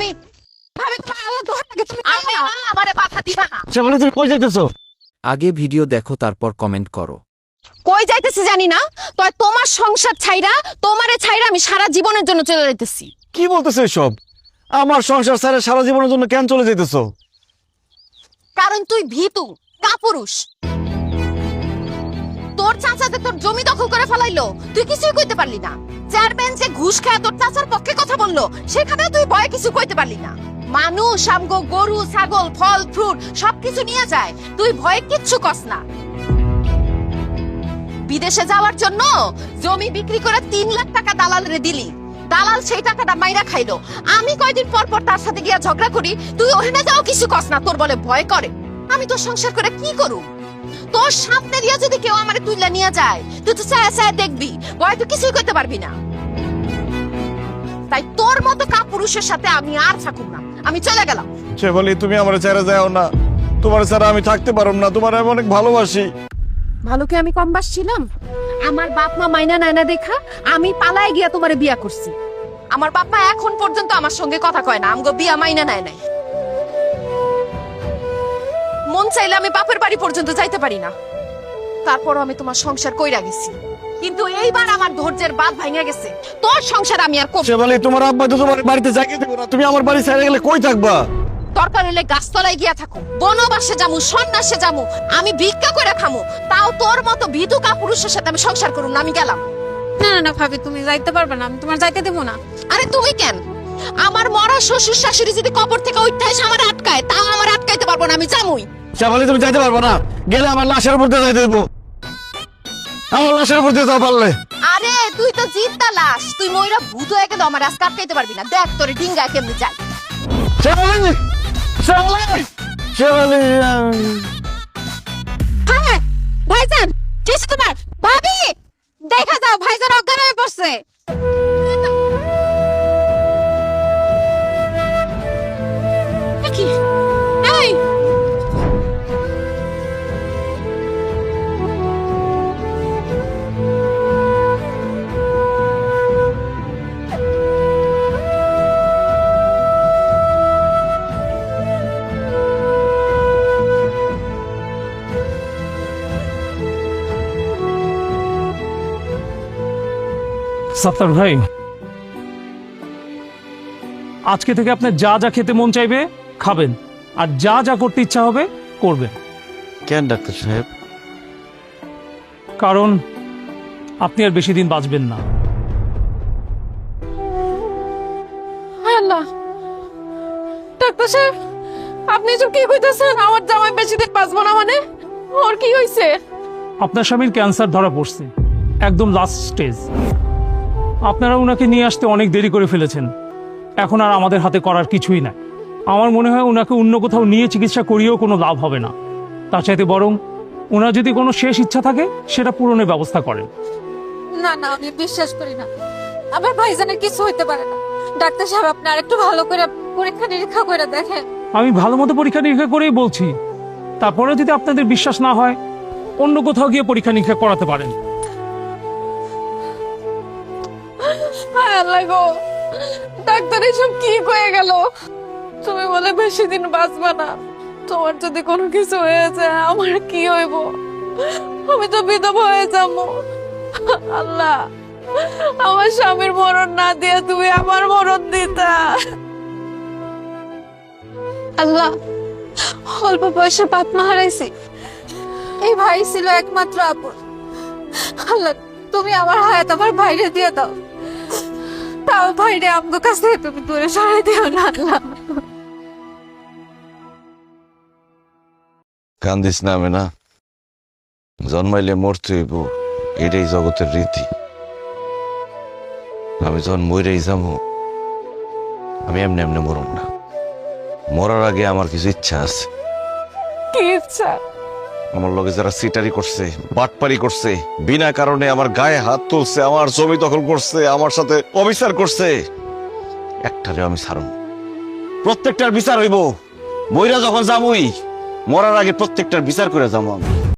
ভাবি ভাবি তোমার আল্লাহ দোহাই লাগে তুমি আমারে বাধা দিবা না। শ্যামলী তুমি কই যাইতেছো? আগে ভিডিও দেখো তারপর কমেন্ট করো। কই যাইতেছি জানি না, তো তোমার সংসার ছাইরা তোমারে ছাইরা আমি সারা জীবনের জন্য চলে যাইতেছি। কি বলতেছো এসব? আমার সংসার ছেড়ে সারা জীবনের জন্য কেন চলে যাইতেছো? কারণ তুই ভীতু কাপুরুষ। তোর চাচাতে তোর জমি দখল করে ফেলাইলো, তুই কিছুই কইতে পারলি না। চেয়ারম্যান যে ঘুষ খায় তোর চাচার পক্ষে কথা বললো, সেখানেও তুই ভয়ে কিছু কইতে পারলি না। মানুষ আমগো গরু ছাগল ফল ফ্রুট সবকিছু নিয়ে যায়, তুই ভয়ে কিচ্ছু কস না। বিদেশে যাওয়ার জন্য জমি বিক্রি করে 3 লাখ টাকা দালালরে দিলি, দালাল সেই টাকাটা মাইরা খাইলো। আমি কয়দিন পর পর তার সাথে গিয়া ঝগড়া করি, তুই ওখানে যাও কিছু কস না, তোর বলে ভয় করে। আমি তোর সংসার করে কি করু? তোর সামনে দিয়া যদি কেউ আমারে তুইলা নিয়ে যায়, তুই তো চায়া চায়া দেখবি, ভয় তুই কিছুই করতে পারবি না। তাই তোর মতো কাপুরুষের সাথে আমি আর থাকুম না, আমি চলে গেলাম। শ্যামলী তুমি আমার ছেড়ে যাও না, তোমার ছাড়া আমি থাকতে পারব না, তোমার আমি অনেক ভালোবাসি। ভালোকে আমি কম বাসছিলাম? আমার বাপ মা মাইনা নাইনা দেখা আমি পালায় গিয়া তোমারে বিয়া করছি। আমার বাপ মা এখন পর্যন্ত আমার সঙ্গে কথা কয় না, আমগো বিয়া মাইনা নেয় নাই। মন চাইলে আমি বাপের বাড়ি পর্যন্ত যাইতে পারি না, তারপরও আমি তোমার সংসার কইরা গেছি। কিন্তু এইবার আমার ধৈর্যের বাঁধ ভাঙা গেছে, তোর সংসার আমি আর করব। শ্যামলী তোমার আব্বা তো তোমার বাড়িতে যাইতে দেব না, তুমি আমার বাড়ি ছেড়ে গেলে কই থাকবা? দরকার হলে গাছতলায় গিয়া থাকো, বনবাসে যামু, সন্ন্যাসে যামু, আমি ভিক্ষা করে খামু, তাও তোর মতো ভীতু কাপুরুষের সাথে আমি সংসার করুম না। আমি গেলাম। না না না ভাবি, তুমি যাইতে পারবে না, আমি তোমার যাইতে দেবো না। আরে তুমি কেন? আমার মরা শ্বশুর শাশুড়ি যদি কবর থেকে উঠতে এসে আমার আটকায়, তাও আমার আটকাইতে পারবো না, আমি যামুই। শ্যামলী তুমি যাইতে পারবো না, গেলে আমার লাশের উপর দিয়ে যাইতে দেবো, আমার লাশের উপর দিয়ে যাও পারলে। আরে তুই তো জিন্দা লাশ, তুই ময়রা ভূত হয়ে গেলে আমার আজকে আটকাইতে পারবি না। দেখ তোরে ডিঙ্গা কেমনি যায়। শ্যামলী শ্যামলী শ্যামলী হ্যাঁ ভাইজান, কি তোমার? ভাবি দেখা যাও, ভাইজান অজ্ঞান হয়ে পড়ছে। কি এই সাত্তার ভাই, আজকে থেকে আপনার যা যা খেতে মন চাইবে খাবেন, আর যা যা করতে ইচ্ছা হবে করবেন। কেন ডাক্তার সাহেব? কারণ আপনি আর বেশি দিন বাঁচবেন না। আল্লাহ, ডাক্তার সাহেব আপনি এসব কি কইতেছেন? আমার জামাই বেশি দিন বাঁচবো না মানে? ওর কি হয়েছে? আপনার স্বামীর ক্যান্সার ধরা পড়ছে, একদম লাস্ট স্টেজ। আপনারা উনাকে নিয়ে আসতে অনেক দেরি করে ফেলেছেন, এখন আর আমাদের হাতে করার কিছুই নাই। আমার মনে হয় উনাকে অন্য কোথাও নিয়ে চিকিৎসা করিয়েও কোনো লাভ হবে না, তার চাইতে বরং ওনার যদি কোনো শেষ ইচ্ছা থাকে সেটা পূরণের ব্যবস্থা করেন। না না, আমি বিশ্বাস করি না, আমার ভাইজানের কিছু হইতে পারে না। ডাক্তার সাহেব আপনি আরেকটু ভালো করে পরীক্ষা নিরীক্ষা করে দেখেন। আমি ভালো মতো পরীক্ষা নিরীক্ষা করেই বলছি, তারপরে যদি আপনাদের বিশ্বাস না হয় অন্য কোথাও গিয়ে পরীক্ষা নিরীক্ষা করাতে পারেন। আল্লাহ গো, ডাক্তার এসব কি কয়ে গেল? তুমি বলে বেশি দিন বাঁচবে না, তোমার যদি কোনো কিছু হয়ে যায় আমার কি হইব? আমি তো বিধবা হয়ে যাবো। আল্লাহ, আমার স্বামীর মরণ না দিয়ে তুমি আমার মরণ দিতা। আল্লাহ, অল্প বয়সে বাপ মা হারাইছি, এই ভাই ছিল একমাত্র আপন। আল্লাহ, তুমি আমার হায়াত আমার ভাইরে দিয়ে দাও, তাও ভাইরে আমগো কাছ থেকে তুমি দূরে সরাই দিও না। আল্লাহ, কান্দিস না মেনা, জন্মাইলে মরতে হইব, এটাই জগতের রীতি। আমি যখন মরেই যাবো, আমি এমনি এমনি মরুম না, মরার আগে আমার কিছু ইচ্ছা আছে। কি ইচ্ছা? আমার লগে যারা সিটারি করছে, বাটপারি করছে, বিনা কারণে আমার গায়ে হাত তুলছে, আমার জমি দখল করছে, আমার সাথে অবিচার করছে, একটারে আমি ছাড়ব, প্রত্যেকটার বিচার হইব। মইরা যখন যাবই, মরার আগে প্রত্যেকটার বিচার করে যাবো আমি।